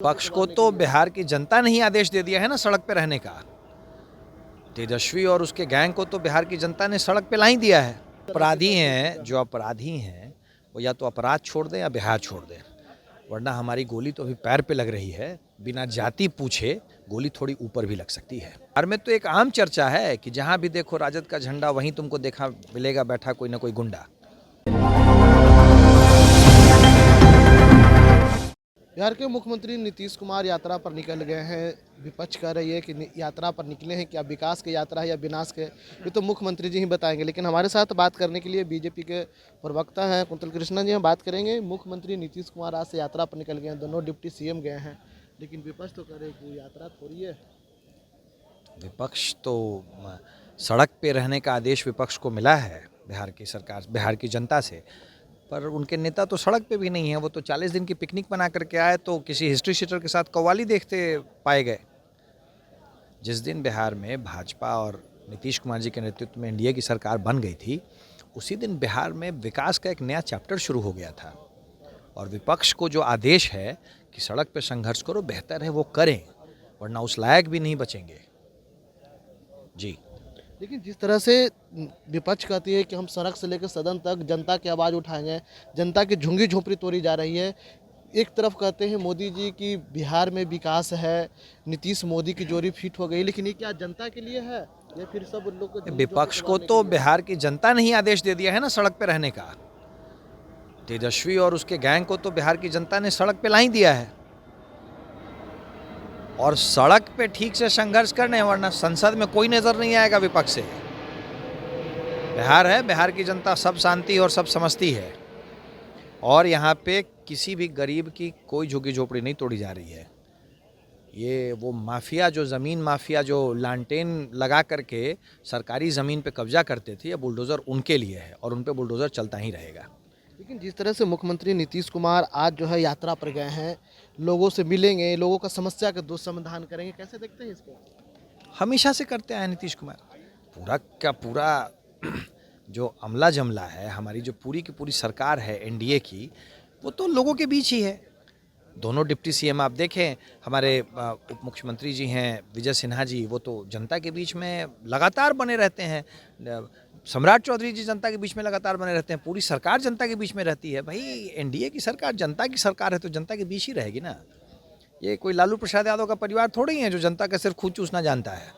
पक्ष को तो बिहार की जनता ने ही आदेश दे दिया है ना सड़क पे रहने का। तेजस्वी और उसके गैंग को तो बिहार की जनता ने सड़क पे ला ही दिया है। अपराधी हैं, जो अपराधी हैं वो या तो अपराध छोड़ दें या बिहार छोड़ दें, वरना हमारी गोली तो अभी पैर पे लग रही है। बिना जाति पूछे गोली थोड़ी ऊपर भी लग सकती है। बिहार में तो एक आम चर्चा है कि जहां भी देखो राजद का झंडा वहीं तुमको देखा मिलेगा बैठा कोई ना कोई गुंडा। बिहार के मुख्यमंत्री नीतीश कुमार यात्रा पर निकल गए हैं। विपक्ष कह रही है कि यात्रा पर निकले हैं, क्या विकास की यात्रा है या विनाश के, ये तो मुख्यमंत्री जी ही बताएंगे। लेकिन हमारे साथ बात करने के लिए बीजेपी के प्रवक्ता हैं कुंतल कृष्णा जी, हम बात करेंगे। मुख्यमंत्री नीतीश कुमार आज से यात्रा पर निकल गए हैं, दोनों डिप्टी सीएम गए हैं, लेकिन विपक्ष तो कह रहे हैं कि यात्रा थोड़ी है। विपक्ष तो सड़क पे रहने का आदेश विपक्ष को मिला है बिहार की सरकार, बिहार की जनता से, पर उनके नेता तो सड़क पे भी नहीं है। वो तो 40 दिन की पिकनिक बना करके आए तो किसी हिस्ट्री शीटर के साथ कव्वाली देखते पाए गए। जिस दिन बिहार में भाजपा और नीतीश कुमार जी के नेतृत्व में एनडीए की सरकार बन गई थी, उसी दिन बिहार में विकास का एक नया चैप्टर शुरू हो गया था। और विपक्ष को जो आदेश है कि सड़क पे संघर्ष करो, बेहतर है वो करें, वरना उस लायक भी नहीं बचेंगे। जी, लेकिन जिस तरह से विपक्ष कहती है कि हम सड़क से लेकर सदन तक जनता की आवाज़ उठाएंगे, जनता की झुंगी झोंपड़ी तोड़ी जा रही है। एक तरफ कहते हैं मोदी जी की बिहार में विकास है, नीतीश मोदी की जोड़ी फिट हो गई, लेकिन ये क्या जनता के लिए है या फिर सब उन लोग को झुंगी विपक्ष झोंपड़ी को तोड़ने तो के लिए? बिहार की जनता ने ही आदेश दे दिया है ना सड़क पे रहने का। तेजस्वी और उसके गैंग को तो बिहार की जनता ने सड़क पे ला ही दिया है। और सड़क पे ठीक से संघर्ष करने, वरना संसद में कोई नजर नहीं आएगा विपक्ष से। बिहार है, बिहार की जनता सब जानती और सब समझती है, और यहाँ पे किसी भी गरीब की कोई झुग्गी झोपड़ी नहीं तोड़ी जा रही है। ये वो माफिया, जो ज़मीन माफिया जो लालटेन लगा करके सरकारी ज़मीन पे कब्जा करते थे, ये बुलडोज़र उनके लिए है और उन पे बुलडोज़र चलता ही रहेगा। लेकिन जिस तरह से मुख्यमंत्री नीतीश कुमार आज जो है यात्रा पर गए हैं, लोगों से मिलेंगे, लोगों का समस्या का समाधान करेंगे, कैसे देखते हैं इसको? हमेशा से करते आए नीतीश कुमार। पूरा का पूरा जो अमला जमला है, हमारी जो पूरी की पूरी सरकार है एनडीए की, वो तो लोगों के बीच ही है। दोनों डिप्टी सीएम आप देखें, हमारे उप मुख्यमंत्री जी हैं विजय सिन्हा जी, वो तो जनता के बीच में लगातार बने रहते हैं। सम्राट चौधरी जी जनता के बीच में लगातार बने रहते हैं। पूरी सरकार जनता के बीच में रहती है। भाई, एनडीए की सरकार जनता की सरकार है तो जनता के बीच ही रहेगी ना। ये कोई लालू प्रसाद यादव का परिवार थोड़ी ही है जो जनता का सिर्फ खून चूसना जानता है।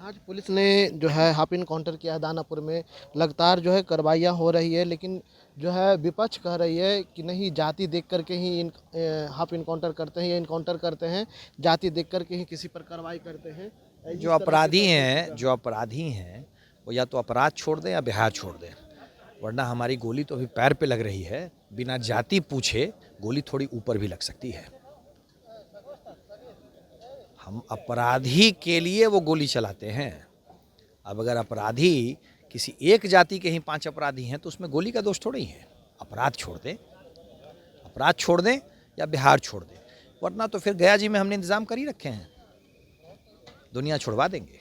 आज पुलिस ने जो है हाफ इनकाउंटर किया है दानापुर में, लगातार जो है कार्रवाइयाँ हो रही है, लेकिन जो है विपक्ष कह रही है कि नहीं, जाति देख करके ही हाफ इनकाउंटर करते हैं या इनकाउंटर करते हैं, जाति देख करके ही किसी पर कार्रवाई करते हैं। जो अपराधी हैं, वो या तो अपराध छोड़ दें या बिहार छोड़ दें, वरना हमारी गोली तो अभी पैर पे लग रही है। बिना जाति पूछे गोली थोड़ी ऊपर भी लग सकती है। हम अपराधी के लिए वो गोली चलाते हैं। अब अगर अपराधी किसी एक जाति के ही 5 अपराधी हैं तो उसमें गोली का दोष थोड़ी है। अपराध छोड़ दें या बिहार छोड़ दें, वरना तो फिर गया जी में हमने इंतजाम कर ही रखे हैं, दुनिया छुड़वा देंगे।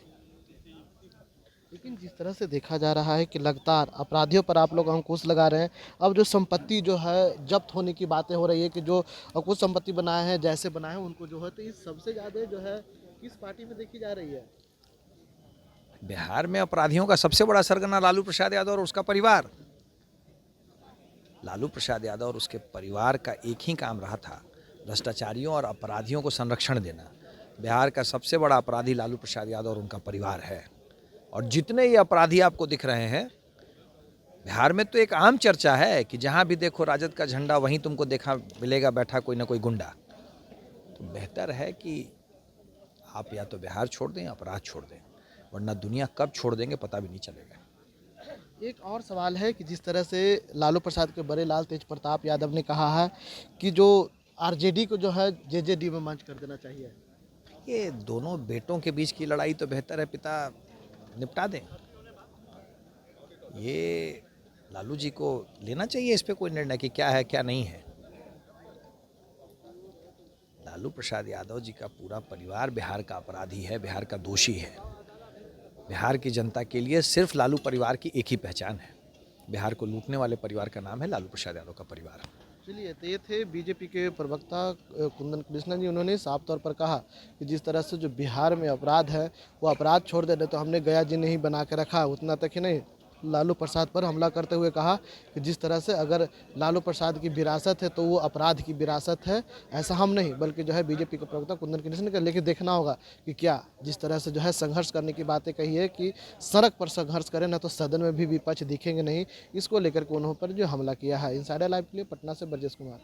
लेकिन जिस तरह से देखा जा रहा है कि लगातार अपराधियों पर आप लोग अंकुश लगा रहे हैं, अब जो संपत्ति जो है जब्त होने की बातें हो रही है कि जो कुछ संपत्ति बनाए हैं, जैसे बनाए हैं उनको जो है, तो इस सबसे ज़्यादा जो है किस पार्टी में देखी जा रही है? बिहार में अपराधियों का सबसे बड़ा सरगना लालू प्रसाद यादव और उसका परिवार। लालू प्रसाद यादव और उसके परिवार का एक ही काम रहा था, भ्रष्टाचारियों और अपराधियों को संरक्षण देना। बिहार का सबसे बड़ा अपराधी लालू प्रसाद यादव और उनका परिवार है। और जितने ये अपराधी आपको दिख रहे हैं, बिहार में तो एक आम चर्चा है कि जहां भी देखो राजद का झंडा वहीं तुमको देखा मिलेगा बैठा कोई ना कोई गुंडा। तो बेहतर है कि आप या तो बिहार छोड़ दें या अपराध छोड़ दें, वरना दुनिया कब छोड़ देंगे पता भी नहीं चलेगा। एक और सवाल है कि जिस तरह से लालू प्रसाद के बड़े लाल तेज प्रताप यादव ने कहा है कि जो आरजेडी को जो है जेजेडी में मर्ज कर देना चाहिए। ये दोनों बेटों के बीच की लड़ाई तो बेहतर है पिता निपटा दें। ये लालू जी को लेना चाहिए इस पे कोई निर्णय कि क्या है क्या नहीं है। लालू प्रसाद यादव जी का पूरा परिवार बिहार का अपराधी है, बिहार का दोषी है। बिहार की जनता के लिए सिर्फ लालू परिवार की एक ही पहचान है, बिहार को लूटने वाले परिवार का नाम है लालू प्रसाद यादव का परिवार। चलिए, तो ये थे बीजेपी के प्रवक्ता कुंदन कृष्णा जी। उन्होंने साफ तौर पर कहा कि जिस तरह से जो बिहार में अपराध है वो अपराध छोड़ देने, तो हमने गया जी नहीं बना के रखा, उतना तक ही नहीं, लालू प्रसाद पर हमला करते हुए कहा कि जिस तरह से अगर लालू प्रसाद की विरासत है तो वो अपराध की विरासत है, ऐसा हम नहीं, बल्कि जो है बीजेपी के प्रवक्ता कुंदन कृष्ण का। लेकिन देखना होगा कि क्या जिस तरह से जो है संघर्ष करने की बातें कही है कि सड़क पर संघर्ष करें ना, तो सदन में भी विपक्ष दिखेंगे नहीं, इसको लेकर के उन्होंने पर जो हमला किया है। इनसाइडर लाइव के लिए पटना से ब्रजेश कुमार।